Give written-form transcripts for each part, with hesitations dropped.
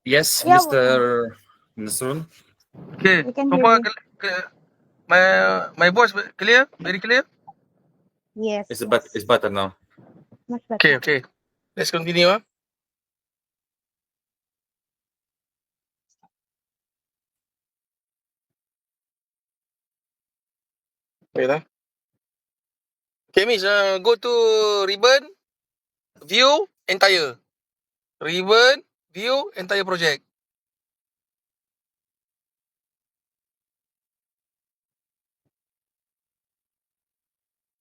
Yes, Yeah, Mr. Nasrun. Okay, we can so hear far you. my voice clear? Very clear? Yes, It's yes, better now. much better. Okay. Let's continue. Wait lah. Okay, Miss, go to ribbon, view, entire. Ribbon, view, entire project.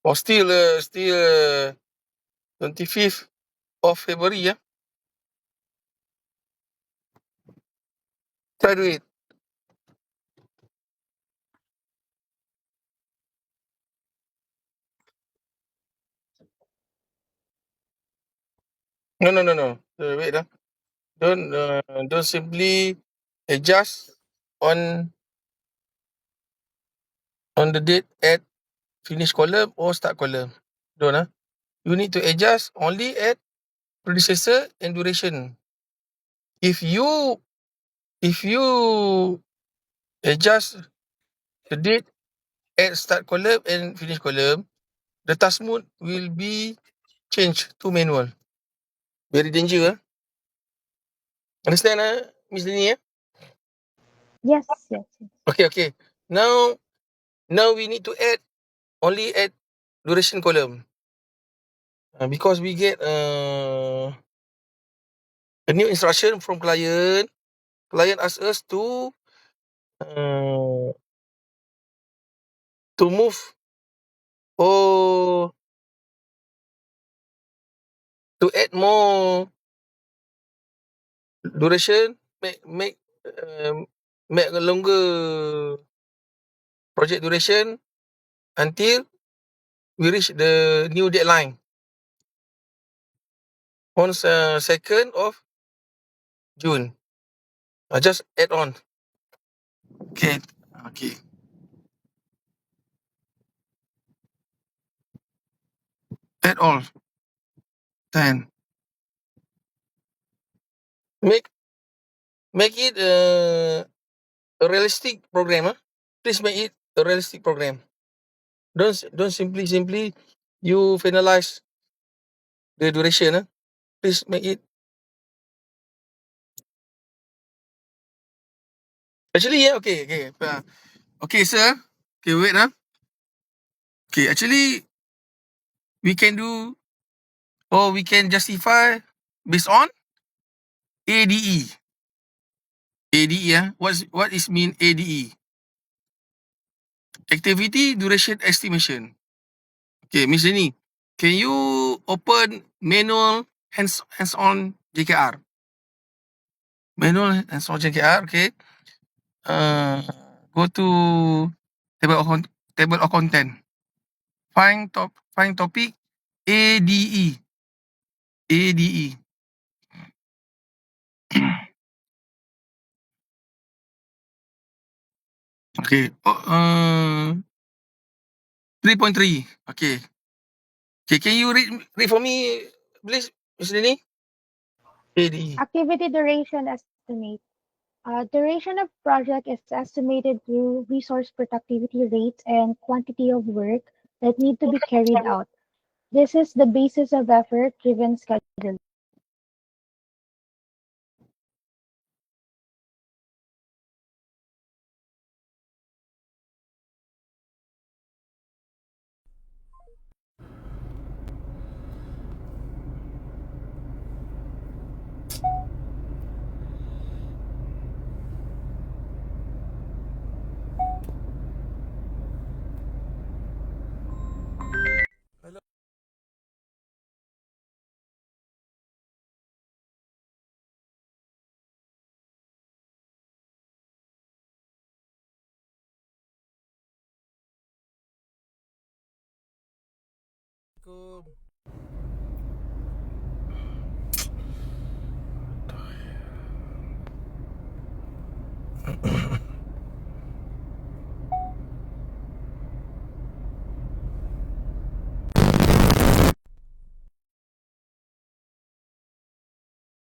Oh, still 25th of February, yeah? Try do it. No. Wait lah. Don't simply adjust on the date at finish column or start column. Don't You need to adjust only at predecessor and duration. If you adjust the date at start column and finish column, the task mode will be changed to manual. Very dangerous. Understand, Miss Lini? Yes, yes, yes. Okay. Now we need to add only at duration column. Because we get a new instruction from client. Client asks us to move or to add more duration, make a longer project duration until we reach the new deadline on 2nd of June. Just add on. Okay. Add all. 10. Make it a realistic program. Please make it a realistic program. Don't simply you finalize the duration. Please make it. Actually, yeah, okay. Okay, sir. Okay, wait. Okay, actually, we can do, or we can justify based on ADE. ADE, what is mean ADE? Activity Duration Estimation. Okay, Miss Jenny, can you open manual hands-on JKR? Manual hands-on JKR, okay. Go to table of content. Find topic ADE. ADE. Okay. 3.3. Okay. Okay, can you read for me, please, Miss Lenny? ADE. Activity duration estimate. Duration of project is estimated through resource productivity rates and quantity of work that need to be carried out. This is the basis of effort-driven scheduling.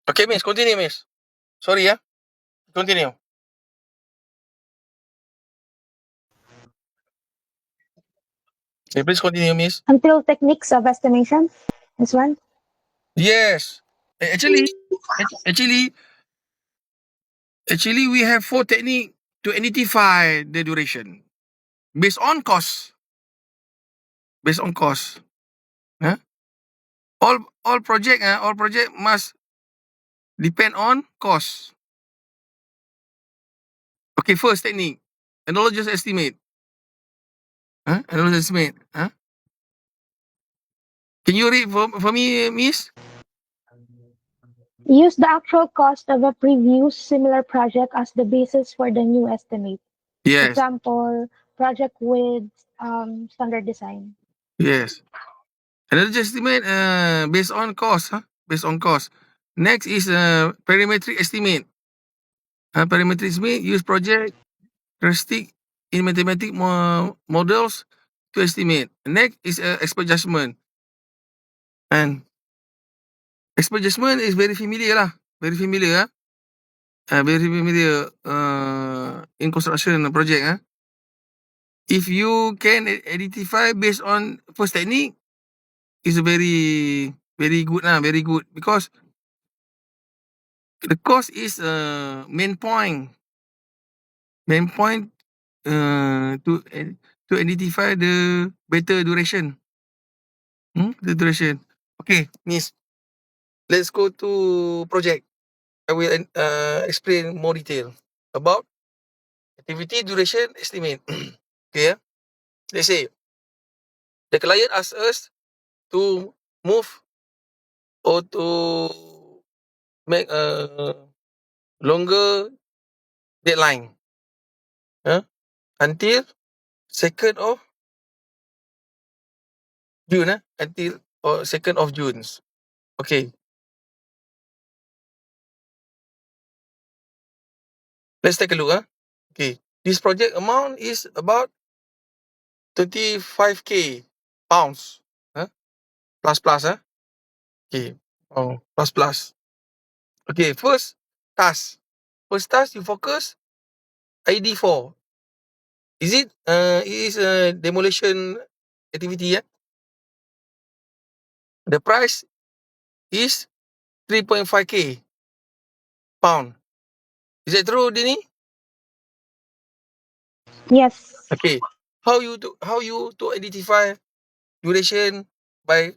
Okay, Miss, continue, Miss. Sorry, Continue. Okay, please continue, Miss. Until techniques of estimation. This one. Yes. Actually, we have 4 technique to identify the duration based on cost. Based on cost. Huh? All project must depend on cost. Okay, first technique, analogous estimate. Analogous estimate. Can you read for me, Miss? Use the actual cost of a previous similar project as the basis for the new estimate. Yes. Example, project with standard design. Yes. Analogous estimate based on cost. Based on cost. Next is parametric estimate. Parametric estimate use project characteristic in mathematical models to estimate. Next is expert judgment. And expert judgment is very familiar lah. Very familiar. Very familiar in construction project. If you can identify based on first technique, it's very, very good lah. Very good. Because the cost is main point. Main point to identify the better duration. The duration. Okay, Miss. Let's go to project. I will explain more detail about activity duration estimate. Okay. Let's say the client asks us to move or to make a longer deadline until 2nd of June. Until 2nd of June. Okay. Let's take a look. Okay. This project amount is about 25k pounds. Plus. Okay. Plus. Okay. First task. You focus ID4. Is it? It is a demolition activity. The price is 3.5k pound. Is that true, Dini? Yes. Okay. How you to identify duration by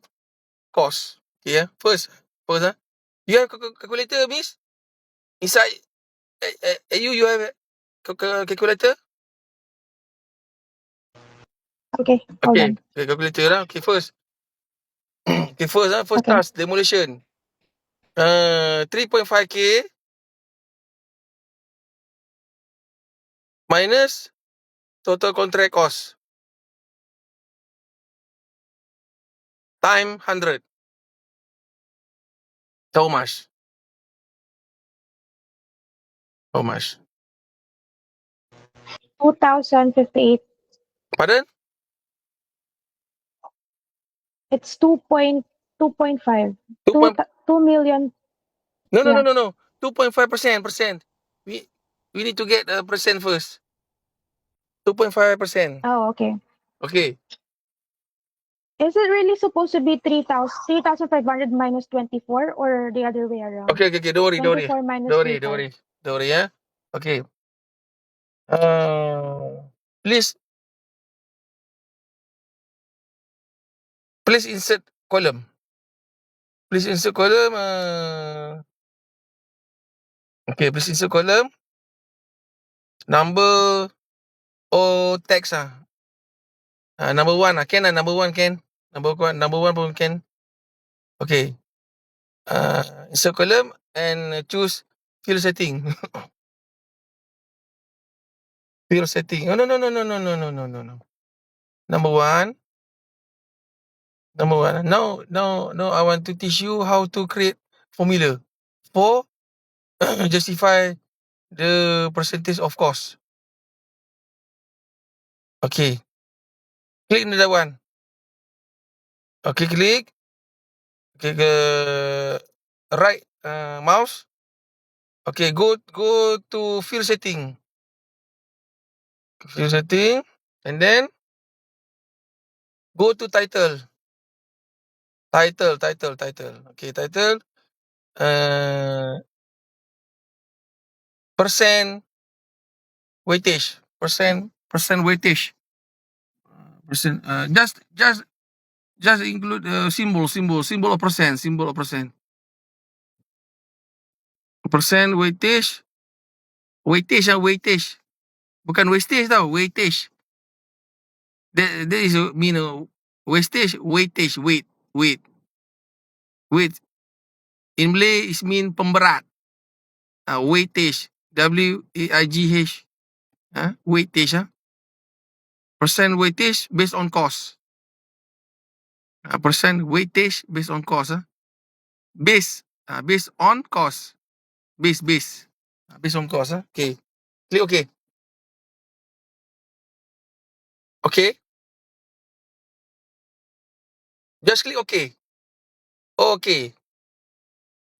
cost? Okay. First. You have calculator, Miss? Inside you have calculator? Okay, hold Okay. on. Calculator lah. Okay, first. Okay, first Okay. task, demolition. 3.5k minus total contract cost time 100. How much? 2058. Pardon? It's 2.5. 2. 2 million. No. Yeah. 2.5%. We need to get a percent first. 2.5%. Oh, okay. Okay. Is it really supposed to be 3,500 minus 24 or the other way around? Okay. Don't worry. 24 minus Don't 35. worry. Yeah. Okay. Please insert column. Please insert column. Okay. Please insert column. Number or text. Number 1. Can number 1 can. Number 1 pun can. Okay. Insert column and choose field setting. Field setting. Oh, no. Number 1. Now I want to teach you how to create formula for justify the percentage of cost. Okay. Click another one. Okay, click. Okay, right mouse. Okay, go to field setting. Field setting, and then go to title. Title. Okay, title. Percent weightage. Percent weightage. Percent. Just include symbol of percent. Symbol of percent. Percent weightage. Weightage. Bukan wastage tau. Weightage. That is mean wastage. Weightage. Weight. In Malay is mean pemberat. Weightage. WAIGH. Weightage. Percent weightage based on cost. Percent weightage based on cost. Based on cost. Based on cost. Okay. Click okay. Okay. Just click okay. Okay.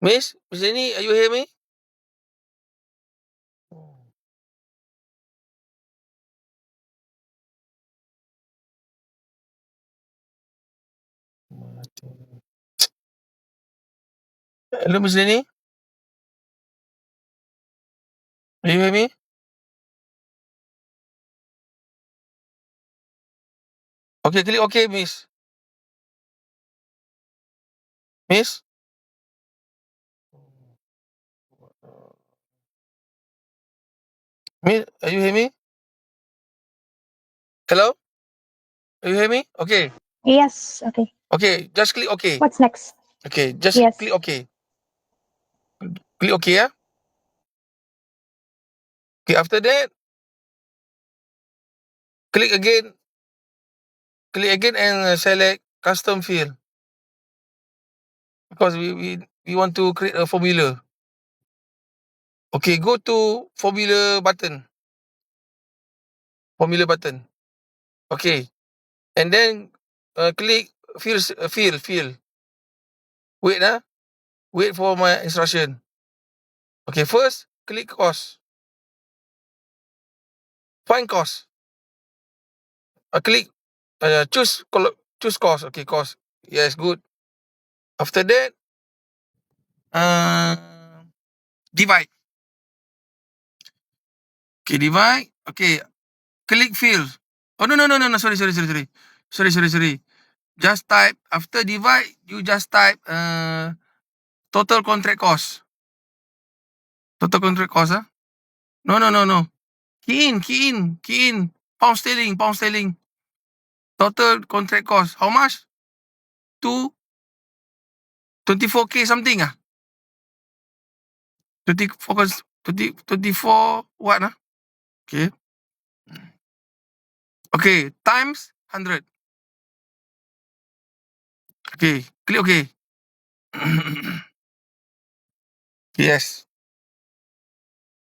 Miss Jenny, are you hear me? Hello, Miss Jenny. Are you hear me? Okay, click okay, Miss. Miss? Miss, are you hear me? Hello? Are you hear me? Okay. Yes. Okay. Okay, just click okay. What's next? Okay, just Yes. click okay. Click okay, yeah? Okay, after that, click again and select custom field. Because we want to create a formula. Okay, go to formula button. Okay. And then click field. Wait, wait for my instruction. Okay, first click cost. Find cost. Click choose cost. Okay, cost. Yes, good. After that, divide. Okay, divide. Okay, click field. Oh no. Sorry. Just type after divide. You just type total contract cost. Total contract cost. No. Key in. Pound sterling. Total contract cost. How much? 24K something 24 what Okay. Okay, times 100. Okay, click okay. Yes.